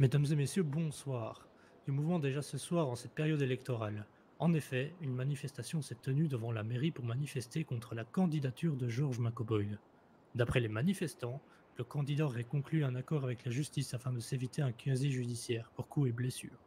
Mesdames et messieurs, bonsoir. Nous mouvons déjà ce soir en cette période électorale. En effet, une manifestation s'est tenue devant la mairie pour manifester contre la candidature de George McCoboyle. D'après les manifestants, le candidat aurait conclu un accord avec la justice afin de s'éviter un casier judiciaire pour coups et blessures.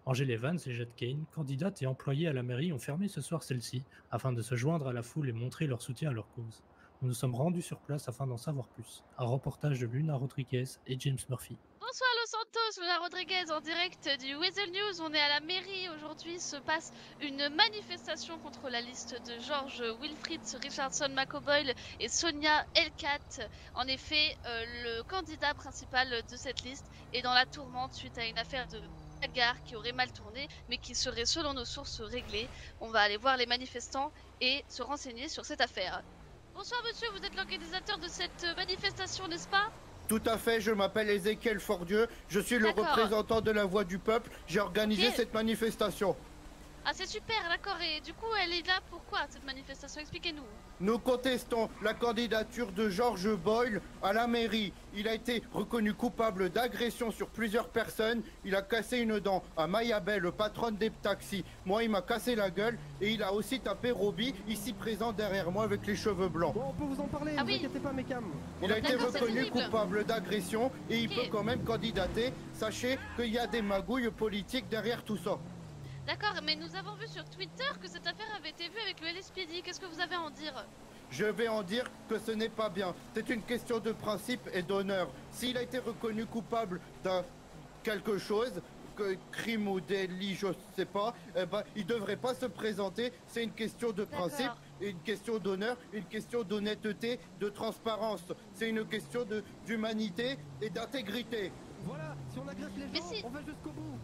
Angela Evans et Jade Kane, candidates et employées à la mairie, ont fermé ce soir celle-ci afin de se joindre à la foule et montrer leur soutien à leur cause. Nous nous sommes rendus sur place afin d'en savoir plus. Un reportage de Luna Rodriguez et James Murphy. Bonsoir Los Santos, Luna Rodriguez en direct du Weasel News. On est à la mairie. Aujourd'hui se passe une manifestation contre la liste de George Wilfrid Richardson McCoboyle et Sonia Elkat. En effet, le candidat principal de cette liste est dans la tourmente suite à une affaire de bagarre qui aurait mal tourné, mais qui serait selon nos sources réglée. On va aller voir les manifestants et se renseigner sur cette affaire. Bonsoir monsieur, vous êtes l'organisateur de cette manifestation, n'est-ce pas ? Tout à fait, je m'appelle Ézéchiel Fordieu, je suis le représentant de la Voix du Peuple, j'ai organisé cette manifestation. Ah c'est super, d'accord, et du coup elle est là pourquoi cette manifestation? Expliquez-nous. Nous contestons la candidature de George Boyle à la mairie. Il a été reconnu coupable d'agression sur plusieurs personnes. Il a cassé une dent à Mayabel, le patron des taxis. Moi, il m'a cassé la gueule et il a aussi tapé Roby, ici présent derrière moi avec les cheveux blancs. Bon, on peut vous en parler, vous inquiétez pas, mesdames. Il a été reconnu coupable d'agression et il peut quand même candidater. Sachez qu'il y a des magouilles politiques derrière tout ça. D'accord, mais nous avons vu sur Twitter que cette affaire avait été vue avec le LSPD. Qu'est-ce que vous avez à en dire? Je vais en dire que ce n'est pas bien. C'est une question de principe et d'honneur. S'il a été reconnu coupable d'un quelque chose, crime ou délit, je ne sais pas, eh ben, il ne devrait pas se présenter. C'est une question de principe, une question d'honneur, une question d'honnêteté, de transparence. C'est une question d'humanité et d'intégrité. Voilà, si on agresse les gens, on va jusqu'au bout.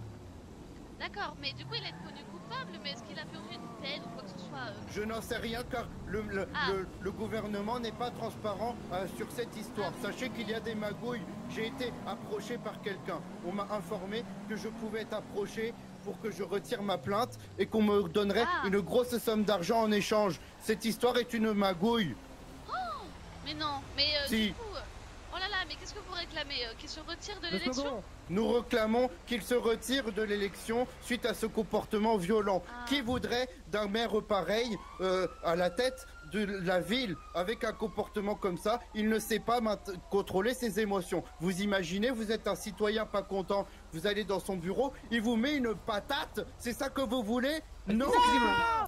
D'accord, mais du coup il est reconnu coupable, mais est-ce qu'il a fait objet d'une peine ou quoi que ce soit Je n'en sais rien car le gouvernement n'est pas transparent sur cette histoire. Sachez qu'il y a des magouilles. J'ai été approché par quelqu'un. On m'a informé que je pouvais être approché pour que je retire ma plainte et qu'on me donnerait une grosse somme d'argent en échange. Cette histoire est une magouille. Oh, mais non, mais si. Du coup... Oh là là, mais qu'est-ce que vous réclamez? Qu'il se retire de l'élection? Nous réclamons qu'il se retire de l'élection suite à ce comportement violent. Qui voudrait d'un maire pareil à la tête de la ville avec un comportement comme ça? Il ne sait pas contrôler ses émotions. Vous imaginez, vous êtes un citoyen pas content, vous allez dans son bureau, il vous met une patate, c'est ça que vous voulez? Non.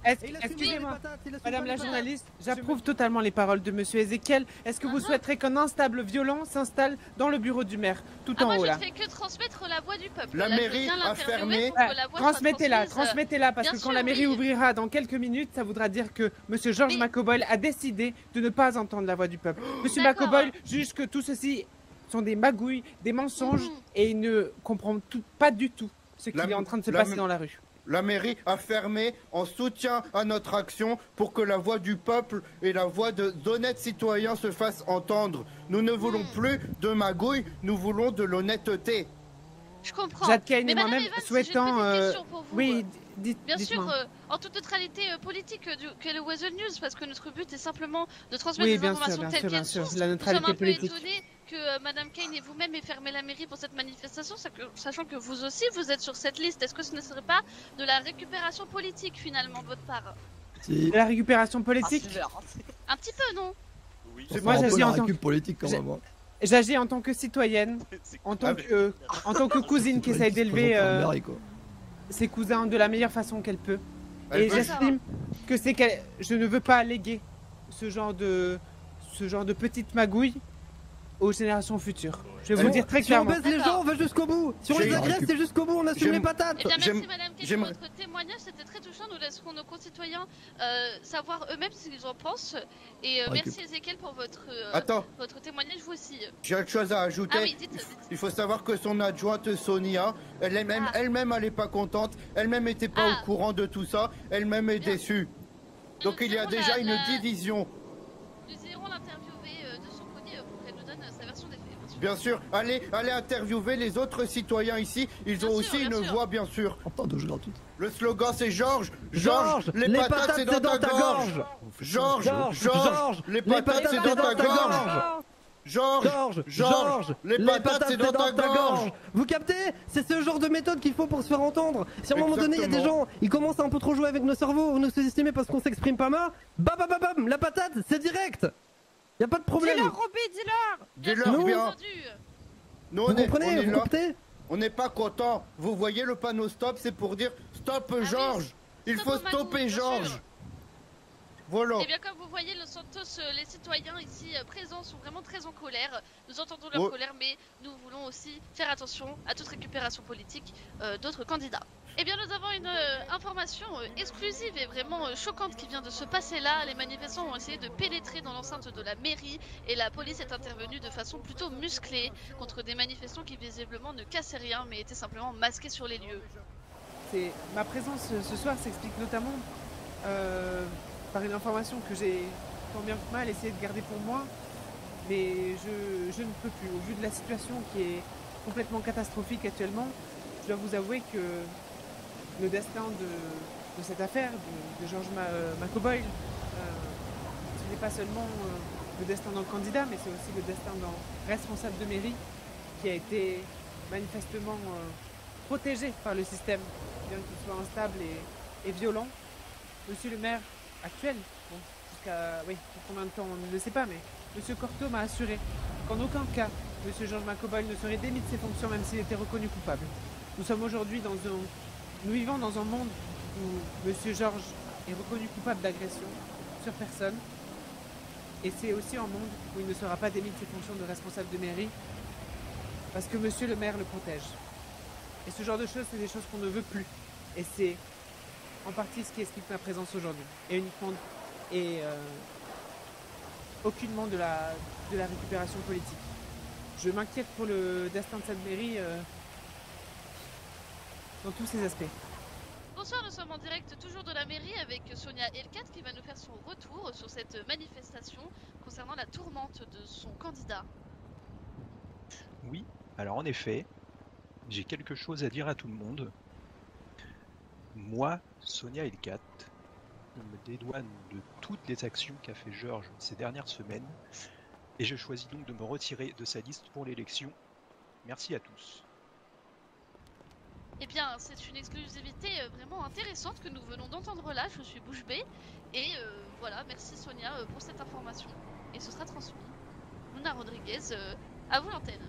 Excusez-moi, madame la journaliste, j'approuve totalement les paroles de monsieur Ézéchiel. Est-ce que vous souhaiterez qu'un instable violent s'installe dans le bureau du maire, tout en haut là? Moi je ne fais que transmettre la voix du peuple. La mairie a fermé. Transmettez-la, parce que quand la mairie ouvrira dans quelques minutes, ça voudra dire que monsieur George McCoboyle a décidé de ne pas entendre la voix du peuple. Monsieur McCoboyle juge que tout ceci sont des magouilles, des mensonges, et il ne comprend pas du tout ce qui est en train de se passer dans la rue. La mairie a fermé en soutien à notre action pour que la voix du peuple et la voix d'honnêtes citoyens se fassent entendre. Nous ne voulons plus de magouilles, nous voulons de l'honnêteté. Je comprends. Jade Kane et moi-même souhaitant... Oui, bien sûr, en toute neutralité politique que le Weasel News, parce que notre but est simplement de transmettre des informations telles qu'elles sont. La neutralité politique. Nous sommes un peu étonnés que Madame Kane et vous-même ait fermé la mairie pour cette manifestation, sachant que vous aussi vous êtes sur cette liste. Est-ce que ce ne serait pas de la récupération politique finalement de votre part? De la récupération politique? Un petit peu, non? Moi j'agis en tant que politique quand même. J'agis en tant que citoyenne, en tant que cousine qui essaye d'élever ses cousins de la meilleure façon qu'elle peut. Et j'estime que je ne veux pas léguer ce genre de petite magouille aux générations futures. Je vais vous le dire très clairement. Si on baisse les gens, on va jusqu'au bout. Si on les agresse, c'est jusqu'au bout, on assume les patates. Eh bien, merci Madame Kane pour votre témoignage, c'était très touchant. Nous laisserons nos concitoyens savoir eux-mêmes ce qu'ils en pensent. Et merci Ézéchiel pour votre témoignage, vous aussi. J'ai autre chose à ajouter. Ah oui, dites. Il faut savoir que son adjointe Sonia, elle-même elle n'est pas contente, elle-même n'était pas au courant de tout ça, elle-même est déçue. Donc il y a déjà une division. Nous irons l'interviewer de son côté pour qu'elle nous donne sa version des faits. Bien sûr, allez interviewer les autres citoyens ici, ils ont aussi une voix bien sûr. Le slogan c'est Georges, les patates c'est dans ta gorge. Georges, les patates c'est dans ta gorge. Georges, les patates c'est dans ta gorge. Vous captez? C'est ce genre de méthode qu'il faut pour se faire entendre. Si à un moment donné il y a des gens, ils commencent à un peu trop jouer avec nos cerveaux ou nous sous-estimer parce qu'on s'exprime pas mal, bam, la patate, c'est direct. Y a pas de problème. Dis-leur, Robby, dis-leur. Dis-leur bien. Nous, Vous comprenez, vous comprenez? On n'est pas content. Vous voyez le panneau stop, c'est pour dire stop Georges. Il faut stopper Georges. Voilà. Et bien comme vous voyez, Los Santos, les citoyens ici présents sont vraiment très en colère. Nous entendons leur colère, mais nous voulons aussi faire attention à toute récupération politique d'autres candidats. Eh bien nous avons une information exclusive et vraiment choquante qui vient de se passer là. Les manifestants ont essayé de pénétrer dans l'enceinte de la mairie et la police est intervenue de façon plutôt musclée contre des manifestants qui visiblement ne cassaient rien mais étaient simplement masqués sur les lieux. Ma présence ce soir s'explique notamment par une information que j'ai tant bien que mal essayé de garder pour moi, mais je ne peux plus. Au vu de la situation qui est complètement catastrophique actuellement, je dois vous avouer que le destin de cette affaire, de Georges Macoboyle, ce n'est pas seulement le destin d'un candidat, mais c'est aussi le destin d'un responsable de mairie qui a été manifestement protégé par le système, bien qu'il soit instable et violent. Monsieur le maire actuel, bon, jusqu'à pour combien de temps on ne le sait pas, mais monsieur Corto m'a assuré qu'en aucun cas monsieur Georges Macoboyle ne serait démis de ses fonctions même s'il était reconnu coupable. Nous sommes aujourd'hui nous vivons dans un monde où monsieur Georges est reconnu coupable d'agression sur personne, et c'est aussi un monde où il ne sera pas démis de ses fonctions de responsable de mairie parce que monsieur le maire le protège. Et ce genre de choses, c'est des choses qu'on ne veut plus, et c'est en partie ce qui explique ma présence aujourd'hui, et uniquement et aucunement de la récupération politique. Je m'inquiète pour le destin de cette mairie dans tous ses aspects. Bonsoir, nous sommes en direct toujours de la mairie avec Sonia Elkat qui va nous faire son retour sur cette manifestation concernant la tourmente de son candidat. Oui, alors en effet, j'ai quelque chose à dire à tout le monde. Moi, Sonia Elkat, je me dédouane de toutes les actions qu'a fait Georges ces dernières semaines et je choisis donc de me retirer de sa liste pour l'élection. Merci à tous. Eh bien, c'est une exclusivité vraiment intéressante que nous venons d'entendre là. Je suis bouche bée. Et voilà, merci Sonia pour cette information. Et ce sera transmis. Luna Rodriguez, à vous l'antenne.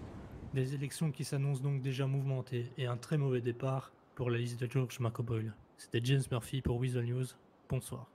Des élections qui s'annoncent donc déjà mouvementées et un très mauvais départ pour la liste de Georges Macoboyle. C'était James Murphy pour Weasel News. Bonsoir.